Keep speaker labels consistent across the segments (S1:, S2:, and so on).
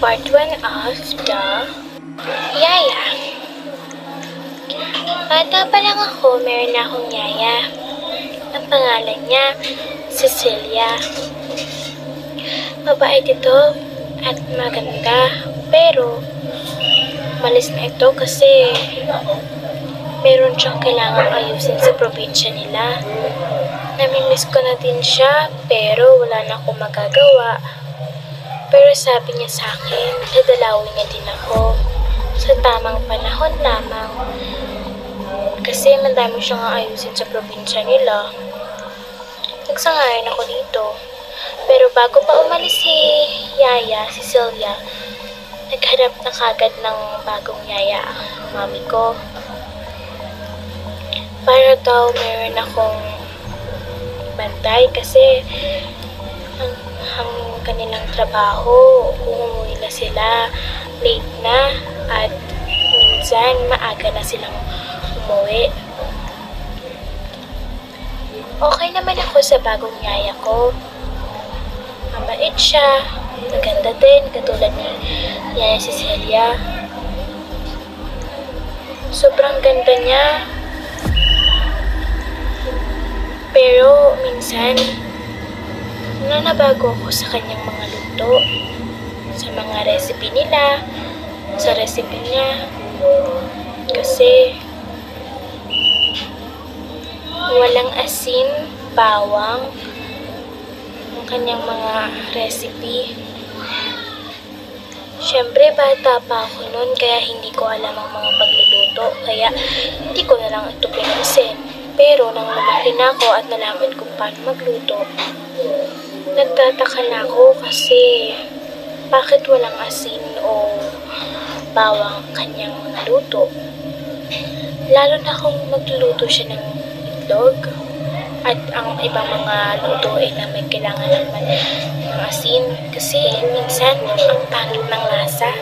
S1: Part 1 of the Yaya. Bata pa lang ako, meron na akong yaya. Ang pangalan niya, Cecilia. Mabait ito at maganda, pero malis na ito kasi meron siyang kailangang ayusin sa probinsya nila. Namimiss ko na din siya, pero wala na akong magagawa. Pero sabi niya sa akin, dadalawin niya din ako sa tamang panahon lamang. Kasi madami siyang ayusin sa probinsya nila. Nagsangayon ako dito. Pero bago pa umalis si Yaya, si Celia, naghanap na kagad ng bagong yaya ang mami ko. Para daw meron akong bantay kasi ang kanilang trabaho, umuwi na sila, late na, at minsan maaga na silang umuwi. Okay naman ako sa bagong yaya ko. Mabait siya, maganda din, katulad ni Yaya Cecilia. Sobrang ganda niya. Pero minsan, nabago ako sa kanyang mga luto, sa mga recipe nila, sa recipe niya. Kasi walang asin, bawang, ang kanyang mga recipe. Siyempre, bata pa ako noon, kaya hindi ko alam ang mga pagluluto, kaya hindi ko na lang ito pinansin. Pero nang lumaki na ako at nalaman kung paano magluto, nagtataka na ako kasi bakit walang asin o bawang kanyang mga luto. Lalo na kung magluluto siya ng itlog at ang ibang mga luto ay na may kailangan naman ng asin kasi minsan ang pangit ng lasa.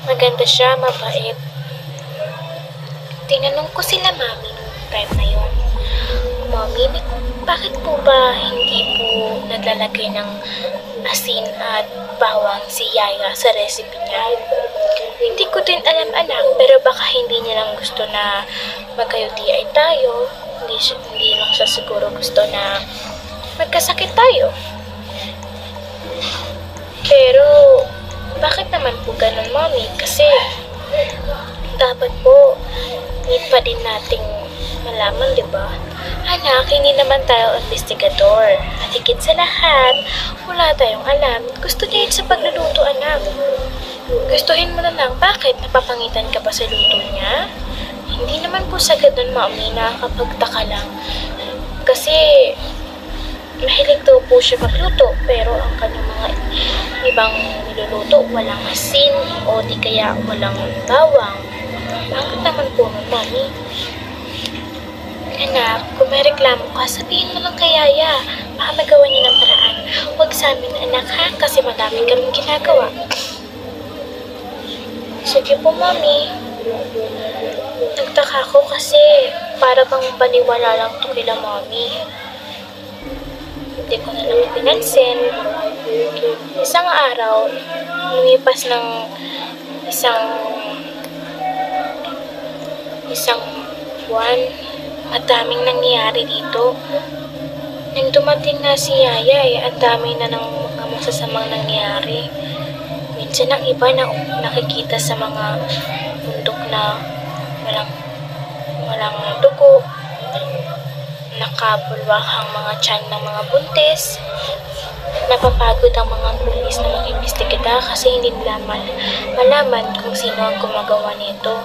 S1: Maganda siya, mabait. Tinanong ko sila mami time na yun, Mommy, bakit po ba hindi po naglalagay ng asin at bawang si Yaya sa recipe niya? Hindi ko din alam anak, pero baka hindi niya lang gusto na magka-UTI tayo. Hindi lang siya siguro gusto na magkasakit tayo. Pero bakit naman po ganun, Mommy? Kasi dapat po need pa din nating malaman, di ba? Anak, hindi naman tayo investigador. At higit sa lahat, wala tayong alam. Gusto niya yun sa pagluluto, anak. Gustuhin mo na lang, bakit napapangitan ka pa sa luto niya? Hindi naman po sa ganun, Mami, nakakapagtaka lang. Kasi mahilig daw po siya magluto, pero ang kanyang mga ibang niluluto, walang asin o di kaya walang bawang. Bakit naman po nun, Mami? Anak, kung may reklamo ka, sabihin mo lang kay Yaya. Baka magawa niya ng paraan. Huwag sa amin, anak, ha? Kasi madami kaming ginagawa. Sige po, Mami. Nagtaka ko kasi para bang baniwala lang ito kila Mami. Hindi ko na lang pinansin. Isang araw, lumipas ng isang buwan, at daming nangyayari dito. Nang dumating nga si Yaya, at dami na ng mga masasamang nangyayari. Minsan ang iba na nakikita sa mga bundok na walang dugo, nakabulwakang mga tiyan ng mga buntis. Napapagod ang mga pulis na mag-imbestiga kasi hindi nila malaman kung sino ang gumagawa nito.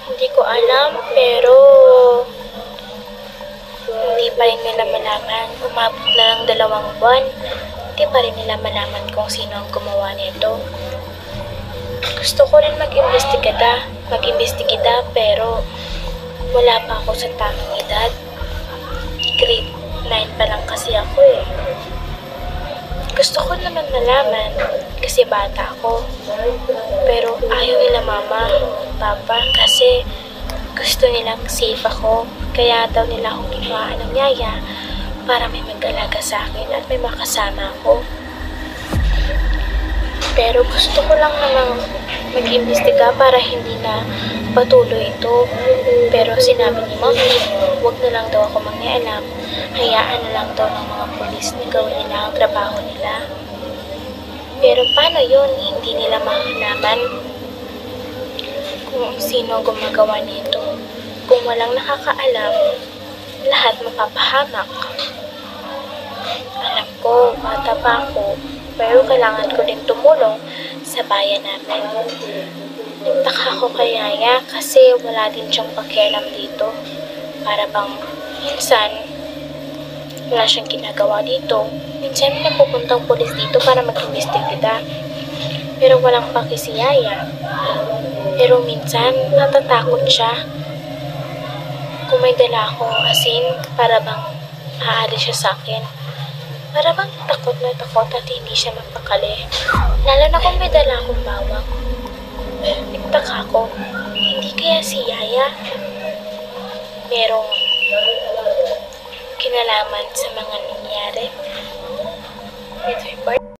S1: Hindi ko alam, pero hindi pa rin nila malaman. Umabot na ng 2 buwan, hindi pa rin nila malaman kung sino ang gumawa nito. Gusto ko rin mag-imbestiga, pero wala pa ako sa tamang edad. Grade 9 pa lang kasi ako eh. Gusto ko naman malaman kasi bata ako. Pero ayaw nila mama, papa, kasi gusto nilang safe ako. Kaya daw nila akong ginawa ng Yaya para may mag-alaga sa akin at may makasama ako. Pero gusto ko lang namang mag-imbestiga para hindi na patuloy ito. Pero sinabi ni Mommy, huwag na lang daw ako mangialam. Hayaan na lang daw ng mga pulis na gawin nila ang trabaho nila. Pero paano yun? Hindi nila mahalaman kung sino gumagawa nito. Kung walang nakakaalam, lahat mapapahamak. Alam ko, bata pa ako, pero kailangan ko din tumulong sa bayan namin. Nagtaka ko kay Yaya kasi wala din siyang pakialam dito. Para bang minsan, wala siyang ginagawa dito. Minsan may napupuntang pulis dito para mag-imbestiga. Pero walang paki si Yaya. Pero minsan, natatakot siya. Kung may dala akong asin, para bang aalis siya sa akin. Para bang takot na takot at hindi siya mapakali. Lalo na kung may dala akong bawang. Nagtaka ko, hindi kaya si Yaya merong kinalaman sa mga nangyari? Ito yung part.